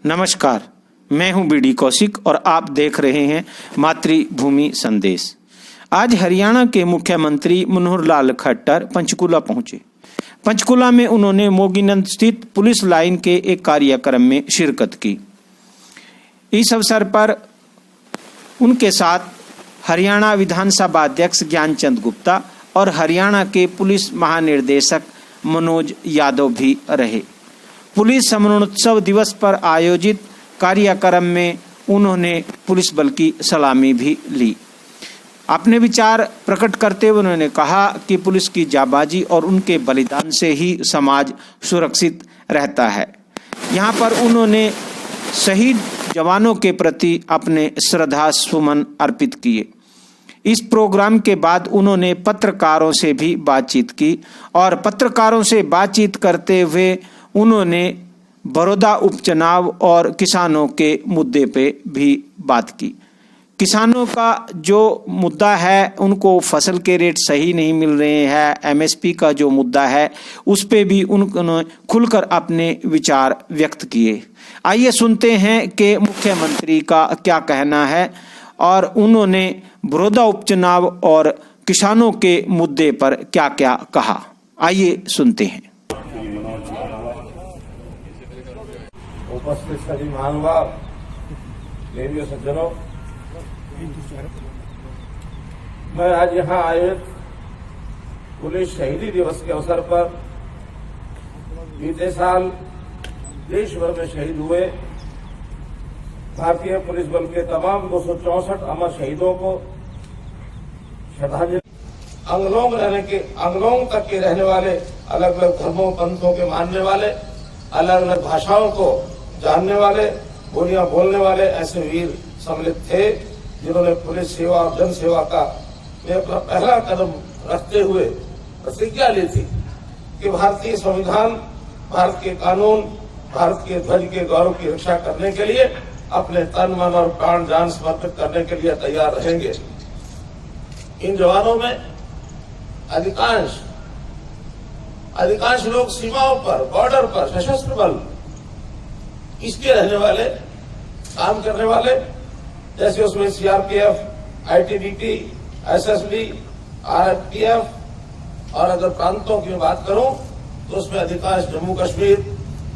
नमस्कार, मैं हूं बीडी कौशिक और आप देख रहे हैं मातृभूमि संदेश। आज हरियाणा के मुख्यमंत्री मनोहर लाल खट्टर पंचकूला पहुंचे। पंचकूला में उन्होंने मोगीनंद स्थित पुलिस लाइन के एक कार्यक्रम में शिरकत की। इस अवसर पर उनके साथ हरियाणा विधानसभा अध्यक्ष ज्ञानचंद गुप्ता और हरियाणा के पुलिस महानिदेशक मनोज यादव भी रहे। पुलिस स्मरणोत्सव दिवस पर आयोजित कार्यक्रम में उन्होंने पुलिस बल की सलामी भी ली। अपने विचार प्रकट करते हुए उन्होंने कहा कि पुलिस की जाबाजी और उनके बलिदान से ही समाज सुरक्षित रहता है। यहाँ पर उन्होंने शहीद जवानों के प्रति अपने श्रद्धा सुमन अर्पित किए। इस प्रोग्राम के बाद उन्होंने पत्रकारों से भी बातचीत की और पत्रकारों से बातचीत करते हुए उन्होंने बड़ौदा उपचुनाव और किसानों के मुद्दे पे भी बात की। किसानों का जो मुद्दा है, उनको फसल के रेट सही नहीं मिल रहे हैं, एमएसपी का जो मुद्दा है उस पे भी उन्होंने खुलकर अपने विचार व्यक्त किए। आइए सुनते हैं कि मुख्यमंत्री का क्या कहना है और उन्होंने बड़ौदा उपचुनाव और किसानों के मुद्दे पर क्या क्या कहा। आइए सुनते हैं। उपस्थित सभी महानुभाव, देवी सज्जनों, मैं आज यहाँ आयोजित पुलिस शहीदी दिवस के अवसर पर बीते साल देश भर में शहीद हुए भारतीय पुलिस बल के तमाम 264 अमर शहीदों को श्रद्धांजलि। अंगलोंग तक के रहने वाले, अलग अलग धर्मों पंथों के मानने वाले, अलग अलग भाषाओं को जानने वाले, बोलियां बोलने वाले ऐसे वीर सम्मिलित थे जिन्होंने पुलिस सेवा और जन सेवा का में अपना पहला कदम रखते हुए प्रतिज्ञा ली थी कि भारतीय संविधान, भारत के कानून, भारत के ध्वज के गौरव की रक्षा करने के लिए अपने तन मन और प्राण जान समर्पित करने के लिए तैयार रहेंगे। इन जवानों में अधिकांश लोग सीमाओं पर, बॉर्डर पर, सशस्त्र बल इसके रहने वाले, काम करने वाले, जैसे उसमें सीआरपीएफ, आईटीबीपी, एसएसबी, आरपीएफ और अगर प्रांतों की बात करूं तो उसमें अधिकांश जम्मू कश्मीर,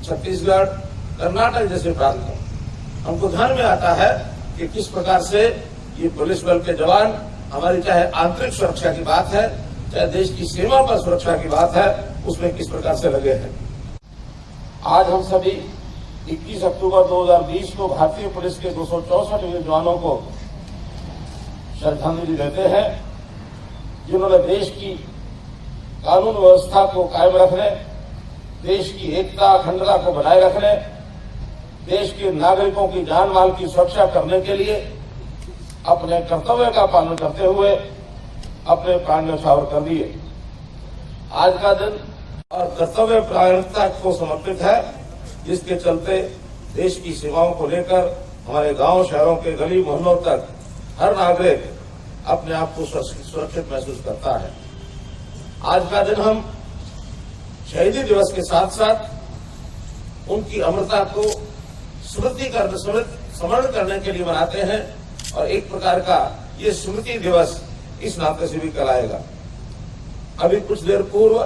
छत्तीसगढ़, कर्नाटक जैसे प्रांत हैं। हमको ध्यान में आता है कि किस प्रकार से ये पुलिस बल के जवान हमारी चाहे आंतरिक सुरक्षा की बात है, चाहे देश की सीमा पर सुरक्षा की बात है, उसमें किस प्रकार से लगे हैं। आज हम सभी 21 अक्टूबर 2020 को भारतीय पुलिस के 264 वीर जवानों को श्रद्धांजलि देते हैं, जिन्होंने देश की कानून व्यवस्था को कायम रखने, देश की एकता अखंडता को बनाए रखने, देश के नागरिकों की जान माल की सुरक्षा करने के लिए अपने कर्तव्य का पालन करते हुए अपने प्राण न्यौछावर कर दिए। आज का दिन और कर्तव्य परायणता को समर्पित है, जिसके चलते देश की सीमाओं को लेकर हमारे गांव शहरों के गली मोहल्लों तक हर नागरिक अपने आप को सुरक्षित महसूस करता है। आज का दिन हम शहीदी दिवस के साथ साथ उनकी अमरता को स्मरण करने के लिए मनाते हैं और एक प्रकार का ये स्मृति दिवस इस नाते से भी कराएगा। अभी कुछ देर पूर्व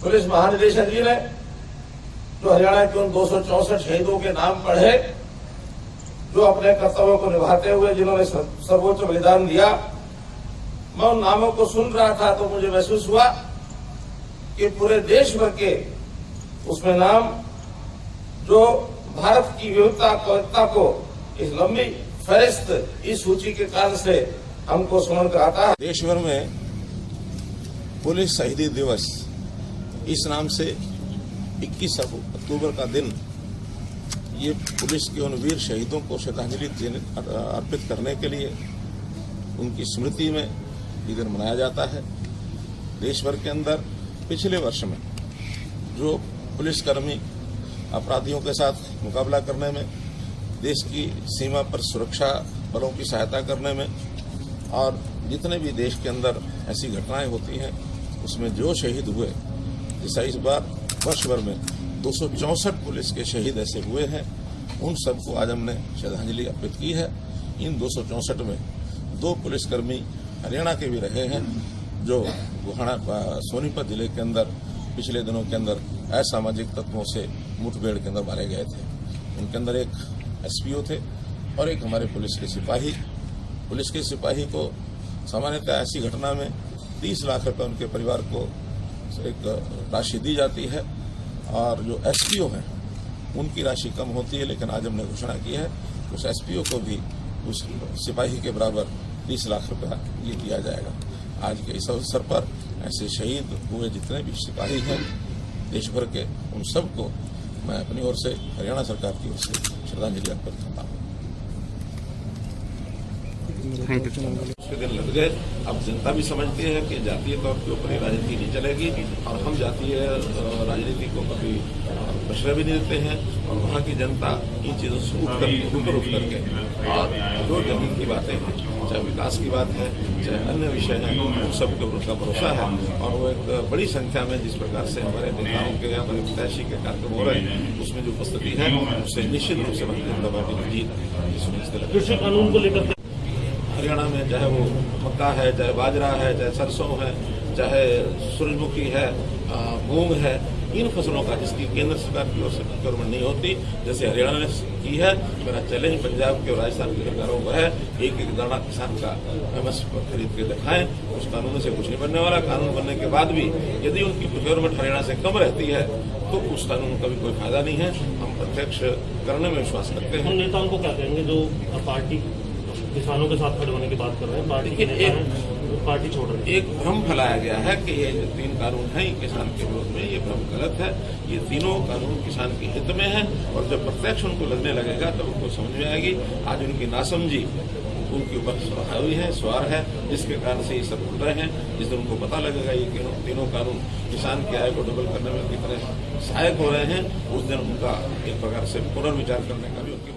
पुलिस महानिदेशक जी ने जो हरियाणा के उन 264 शहीदों के नाम पढ़े, जो अपने कर्तव्यों को निभाते हुए जिन्होंने सर्वोच्च बलिदान दिया, मैं उन नामों को सुन रहा था तो मुझे महसूस हुआ कि पूरे देश भर के उसमें नाम जो भारत की विविधता को इस लंबी फहरिस्त, इस सूची के कारण से हमको स्मरण कराता है। देश भर में पुलिस शहीदी दिवस इस नाम से 21 अक्टूबर का दिन ये पुलिस के उन वीर शहीदों को श्रद्धांजलि अर्पित करने के लिए उनकी स्मृति में ये दिन मनाया जाता है। देश भर के अंदर पिछले वर्ष में जो पुलिसकर्मी अपराधियों के साथ मुकाबला करने में, देश की सीमा पर सुरक्षा बलों की सहायता करने में और जितने भी देश के अंदर ऐसी घटनाएं होती हैं उसमें जो शहीद हुए, इस बार वर्ष भर में 264 पुलिस के शहीद ऐसे हुए हैं, उन सबको आज हमने श्रद्धांजलि अर्पित की है। इन 264 में 2 पुलिसकर्मी हरियाणा के भी रहे हैं जो सोनीपत जिले के अंदर पिछले दिनों के अंदर असामाजिक तत्वों से मुठभेड़ के अंदर मारे गए थे। उनके अंदर एक एसपीओ थे और एक हमारे पुलिस के सिपाही। पुलिस के सिपाही को सामान्यतः ऐसी घटना में 30 लाख रुपए उनके परिवार को एक राशि दी जाती है और जो एसपीओ हैं उनकी राशि कम होती है, लेकिन आज हमने घोषणा की है उस एसपीओ को भी उस सिपाही के बराबर 30 लाख रुपया ये दिया जाएगा। आज के इस अवसर पर ऐसे शहीद हुए जितने भी सिपाही हैं देश भर के, उन सबको मैं अपनी ओर से हरियाणा सरकार की ओर से श्रद्धांजलि अर्पित करता हूँ। उसके दिन लग गए। अब जनता भी समझती है कि जातीय तौर के ऊपर ही राजनीति नहीं चलेगी और हम जातीय राजनीति को कभी प्रश्रय भी नहीं देते हैं और वहाँ की जनता इन चीजों से ऊपर उठ करके और जो जमीन की बातें हैं, चाहे विकास की बात है चाहे अन्य विषय हैं, उन सब के ऊपर उसका भरोसा है और वो एक बड़ी संख्या में जिस प्रकार से हमारे नेताओं के हमारे प्रत्याशी के कार्यक्रम हो रहे हैं उसमें जो उपस्थिति है उससे निश्चित रूप से भारतीय जनता पार्टी की जीत। कृषि कानून को लेकर हरियाणा में चाहे वो मक्का है, चाहे बाजरा है, चाहे सरसों है, चाहे सूरजमुखी है, मूंग है, इन फसलों का जिसकी केंद्र सरकार की ओर से प्रोक्योरमेंट नहीं होती, जैसे हरियाणा ने की है, मेरा चैलेंज पंजाब के और राजस्थान की सरकारों को है, एक एक दाना किसान का एमएसपी पर खरीद के दिखाएं। उस कानून से कुछ नहीं बनने वाला। कानून बनने के बाद भी यदि उनकी प्रोक्योरमेंट हरियाणा से कम रहती है तो उस कानून का भी कोई फायदा नहीं है। हम प्रत्यक्ष करने में विश्वास करते हैं। हम नेताओं को क्या कहेंगे जो पार्टी किसानों के साथ खड़े होने की बात कर रहे हैं, पार्टी के नेता हैं, पार्टी छोड़ रहे हैं। एक भ्रम फैलाया गया है कि ये जो 3 कानून हैं किसान के विरोध में, ये भ्रम गलत है। ये तीनों कानून किसान के हित में है और जब प्रत्यक्ष उनको लगने लगेगा तब उनको समझ में आएगी। आज उनकी नासमझी उनके ऊपर हावी है, सवार है, जिसके कारण से ये सब उड़ रहे हैं। जिस दिन उनको पता लगेगा ये तीनों कानून किसान की आय को डबल करने में कितने सहायक हो रहे हैं, उस दिन उनका एक प्रकार से पुनर्विचार करने का भी उनकी